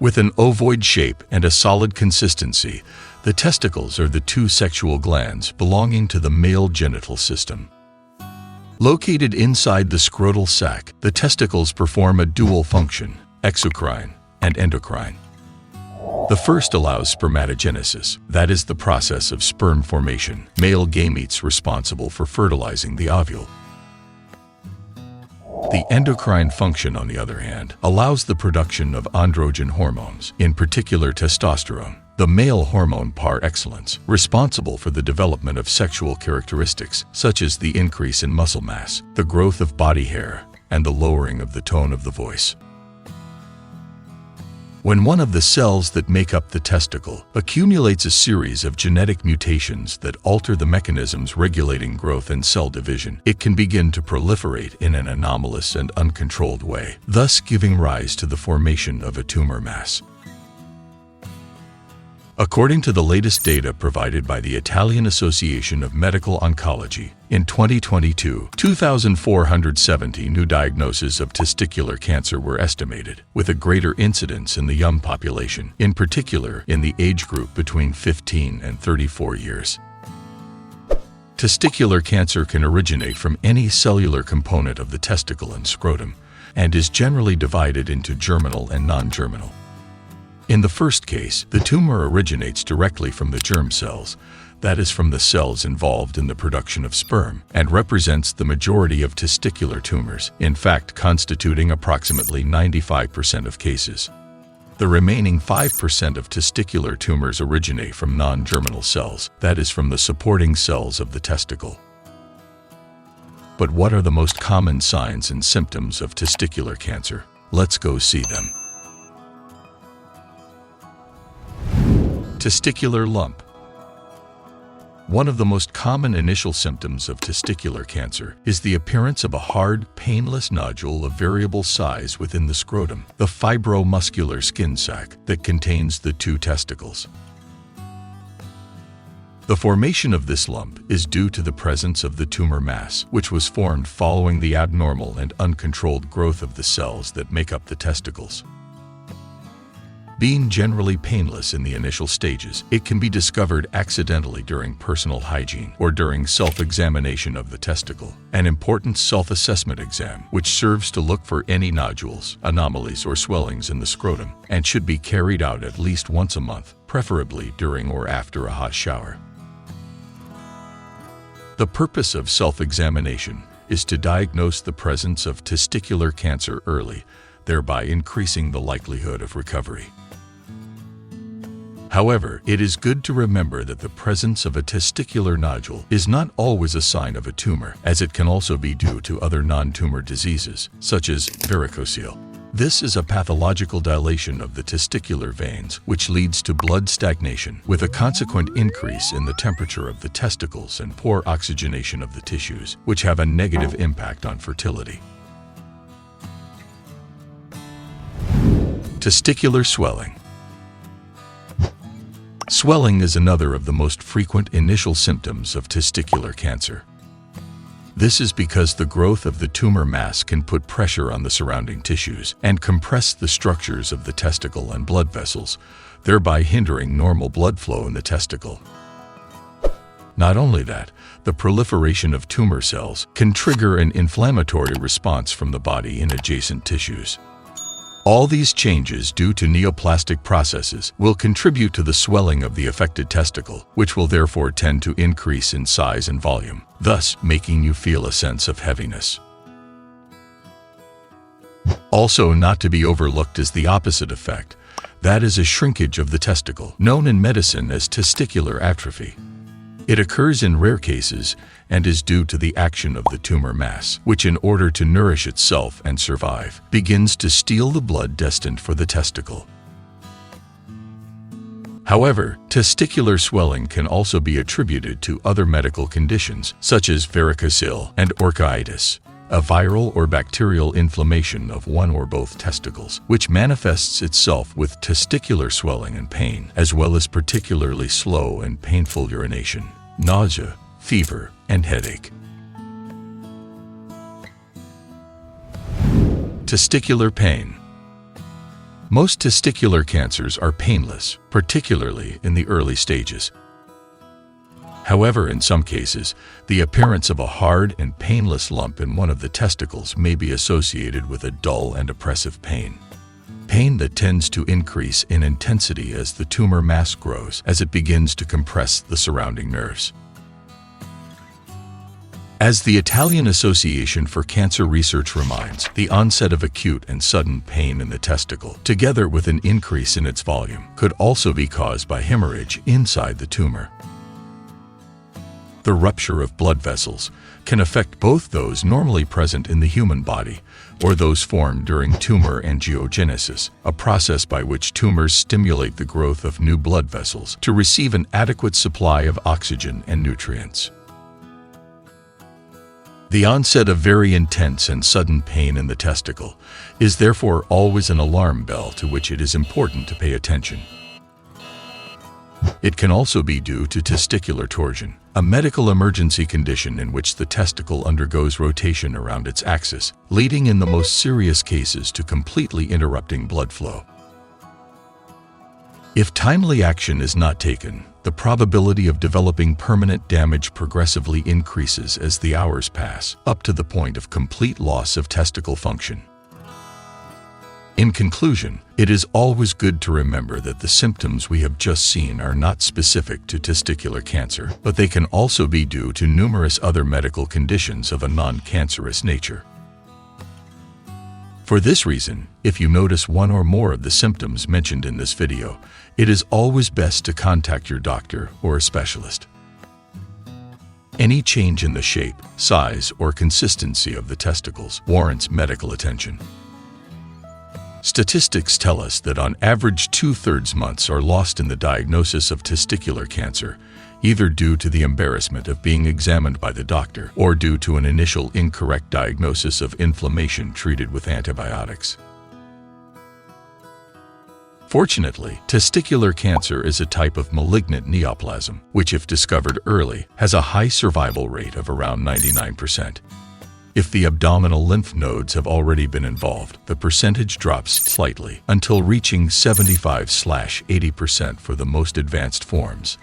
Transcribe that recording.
With an ovoid shape and a solid consistency, the testicles are the two sexual glands belonging to the male genital system. Located inside the scrotal sac, the testicles perform a dual function, exocrine and endocrine. The first allows spermatogenesis, that is the process of sperm formation, male gametes responsible for fertilizing the ovule. The endocrine function, on the other hand, allows the production of androgen hormones, in particular testosterone, the male hormone par excellence, responsible for the development of sexual characteristics such as the increase in muscle mass, the growth of body hair, and the lowering of the tone of the voice. When one of the cells that make up the testicle accumulates a series of genetic mutations that alter the mechanisms regulating growth and cell division, it can begin to proliferate in an anomalous and uncontrolled way, thus giving rise to the formation of a tumor mass. According to the latest data provided by the Italian Association of Medical Oncology, in 2022, 2,470 new diagnoses of testicular cancer were estimated, with a greater incidence in the young population, in particular in the age group between 15 and 34 years. Testicular cancer can originate from any cellular component of the testicle and scrotum, and is generally divided into germinal and non-germinal. In the first case, the tumor originates directly from the germ cells, that is from the cells involved in the production of sperm, and represents the majority of testicular tumors, in fact constituting approximately 95% of cases. The remaining 5% of testicular tumors originate from non-germinal cells, that is from the supporting cells of the testicle. But what are the most common signs and symptoms of testicular cancer? Let's go see them. Testicular lump. One of the most common initial symptoms of testicular cancer is the appearance of a hard, painless nodule of variable size within the scrotum, the fibromuscular skin sac that contains the two testicles. The formation of this lump is due to the presence of the tumor mass, which was formed following the abnormal and uncontrolled growth of the cells that make up the testicles. Being generally painless in the initial stages, it can be discovered accidentally during personal hygiene or during self-examination of the testicle, an important self-assessment exam which serves to look for any nodules, anomalies, or swellings in the scrotum, and should be carried out at least once a month, preferably during or after a hot shower. The purpose of self-examination is to diagnose the presence of testicular cancer early, thereby increasing the likelihood of recovery. However, it is good to remember that the presence of a testicular nodule is not always a sign of a tumor, as it can also be due to other non-tumor diseases, such as varicocele. This is a pathological dilation of the testicular veins, which leads to blood stagnation, with a consequent increase in the temperature of the testicles and poor oxygenation of the tissues, which have a negative impact on fertility. Testicular swelling. Swelling is another of the most frequent initial symptoms of testicular cancer. This is because the growth of the tumor mass can put pressure on the surrounding tissues and compress the structures of the testicle and blood vessels, thereby hindering normal blood flow in the testicle. Not only that, the proliferation of tumor cells can trigger an inflammatory response from the body in adjacent tissues. All these changes due to neoplastic processes will contribute to the swelling of the affected testicle, which will therefore tend to increase in size and volume, thus making you feel a sense of heaviness. Also not to be overlooked is the opposite effect, that is a shrinkage of the testicle, known in medicine as testicular atrophy. It occurs in rare cases and is due to the action of the tumor mass, which in order to nourish itself and survive, begins to steal the blood destined for the testicle. However, testicular swelling can also be attributed to other medical conditions, such as varicocele and orchitis, a viral or bacterial inflammation of one or both testicles, which manifests itself with testicular swelling and pain, as well as particularly slow and painful urination, nausea, fever, and headache. Testicular pain. Most testicular cancers are painless, particularly in the early stages. However, in some cases, the appearance of a hard and painless lump in one of the testicles may be associated with a dull and oppressive pain. Pain that tends to increase in intensity as the tumor mass grows, as it begins to compress the surrounding nerves. As the Italian Association for Cancer Research reminds, the onset of acute and sudden pain in the testicle, together with an increase in its volume, could also be caused by hemorrhage inside the tumor. The rupture of blood vessels can affect both those normally present in the human body or those formed during tumor angiogenesis, a process by which tumors stimulate the growth of new blood vessels to receive an adequate supply of oxygen and nutrients. The onset of very intense and sudden pain in the testicle is therefore always an alarm bell to which it is important to pay attention. It can also be due to testicular torsion, a medical emergency condition in which the testicle undergoes rotation around its axis, leading in the most serious cases to completely interrupting blood flow. If timely action is not taken, the probability of developing permanent damage progressively increases as the hours pass, up to the point of complete loss of testicle function. In conclusion, it is always good to remember that the symptoms we have just seen are not specific to testicular cancer, but they can also be due to numerous other medical conditions of a non-cancerous nature. For this reason, if you notice one or more of the symptoms mentioned in this video, it is always best to contact your doctor or a specialist. Any change in the shape, size, or consistency of the testicles warrants medical attention. Statistics tell us that on average 2/3 months are lost in the diagnosis of testicular cancer, either due to the embarrassment of being examined by the doctor or due to an initial incorrect diagnosis of inflammation treated with antibiotics. Fortunately, testicular cancer is a type of malignant neoplasm, which if discovered early, has a high survival rate of around 99%. If the abdominal lymph nodes have already been involved, the percentage drops slightly until reaching 75–80% for the most advanced forms.